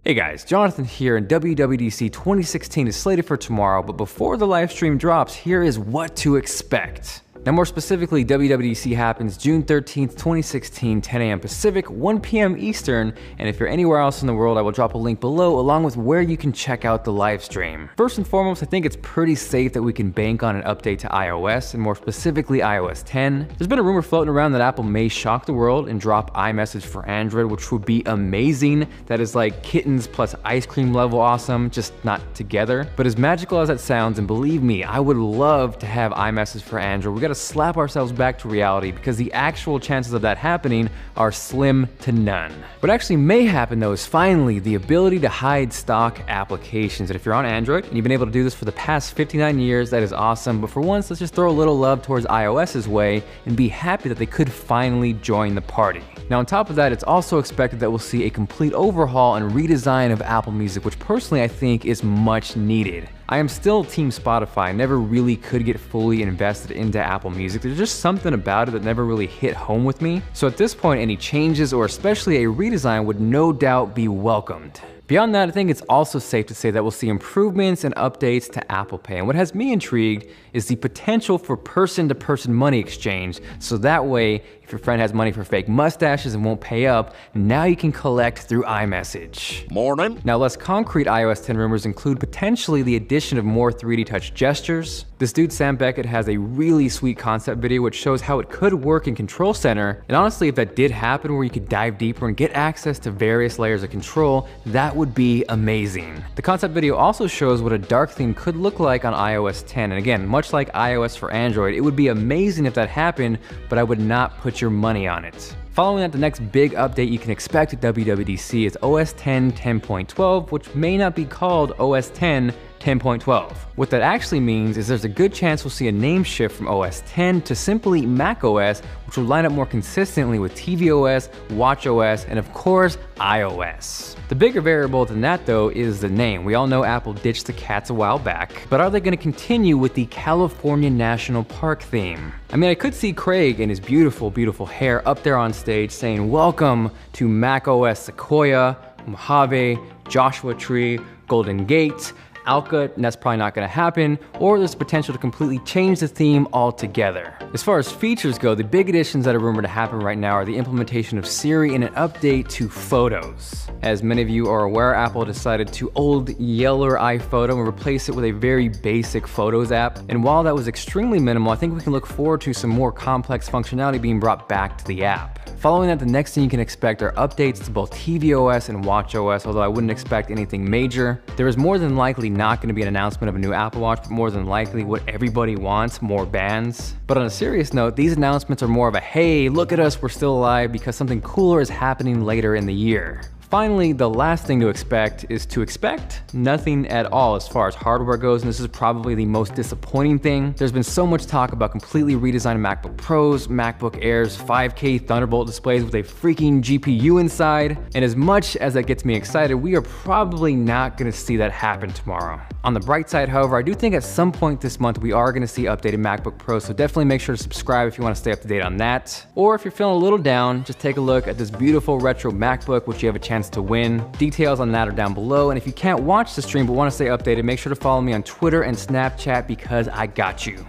Hey guys, Jonathan here, and WWDC 2016 is slated for tomorrow, but before the live stream drops, here is what to expect. Now more specifically, WWDC happens June 13th, 2016, 10 a.m. Pacific, 1 p.m. Eastern, and if you're anywhere else in the world, I will drop a link below along with where you can check out the live stream. First and foremost, I think it's pretty safe that we can bank on an update to iOS, and more specifically iOS 10. There's been a rumor floating around that Apple may shock the world and drop iMessage for Android, which would be amazing. That is like kittens plus ice cream level awesome, just not together. But as magical as that sounds, and believe me, I would love to have iMessage for Android, we gotta slap ourselves back to reality because the actual chances of that happening are slim to none. What actually may happen though is finally the ability to hide stock applications. And if you're on Android and you've been able to do this for the past 59 years, that is awesome. But for once, let's just throw a little love towards iOS's way and be happy that they could finally join the party. Now on top of that, it's also expected that we'll see a complete overhaul and redesign of Apple Music, which personally I think is much needed. I am still Team Spotify. I never really could get fully invested into Apple Music. There's just something about it that never really hit home with me. So at this point, any changes or especially a redesign would no doubt be welcomed. Beyond that, I think it's also safe to say that we'll see improvements and updates to Apple Pay. And what has me intrigued is the potential for person-to-person money exchange. So that way, if your friend has money for fake mustaches and won't pay up, now you can collect through iMessage. Morning. Now, less concrete iOS 10 rumors include potentially the addition of more 3D touch gestures. This dude, Sam Beckett, has a really sweet concept video which shows how it could work in Control Center. And honestly, if that did happen where you could dive deeper and get access to various layers of control, that would be amazing. The concept video also shows what a dark theme could look like on iOS 10. And again, much like iOS for Android, it would be amazing if that happened, but I would not put your money on it. Following that, the next big update you can expect at WWDC is OS X 10.12, which may not be called OS X 10.12. What that actually means is there's a good chance we'll see a name shift from OS X to simply macOS, which will line up more consistently with tvOS, watchOS, and of course, iOS. The bigger variable than that though is the name. We all know Apple ditched the cats a while back, but are they going to continue with the California National Park theme? I mean, I could see Craig in his beautiful, beautiful hair up there on stage saying, "Welcome to macOS Sequoia, Mojave, Joshua Tree, Golden Gate, Alka," and that's probably not going to happen, or there's potential to completely change the theme altogether. As far as features go, the big additions that are rumored to happen right now are the implementation of Siri and an update to Photos. As many of you are aware, Apple decided to old yeller iPhoto and replace it with a very basic Photos app. And while that was extremely minimal, I think we can look forward to some more complex functionality being brought back to the app. Following that, the next thing you can expect are updates to both tvOS and watchOS, although I wouldn't expect anything major. There is more than likely not going to be an announcement of a new Apple Watch, but more than likely what everybody wants, more bands. But on a serious note, these announcements are more of a, hey, look at us, we're still alive, because something cooler is happening later in the year. Finally, the last thing to expect is to expect nothing at all as far as hardware goes, and this is probably the most disappointing thing. There's been so much talk about completely redesigning MacBook Pros, MacBook Airs, 5K Thunderbolt displays with a freaking GPU inside, and as much as that gets me excited, we are probably not going to see that happen tomorrow. On the bright side, however, I do think at some point this month we are going to see updated MacBook Pros, so definitely make sure to subscribe if you want to stay up to date on that. Or if you're feeling a little down, just take a look at this beautiful retro MacBook, which you have a chance to win. Details on that are down below, and if you can't watch the stream but want to stay updated, make sure to follow me on Twitter and Snapchat because I got you.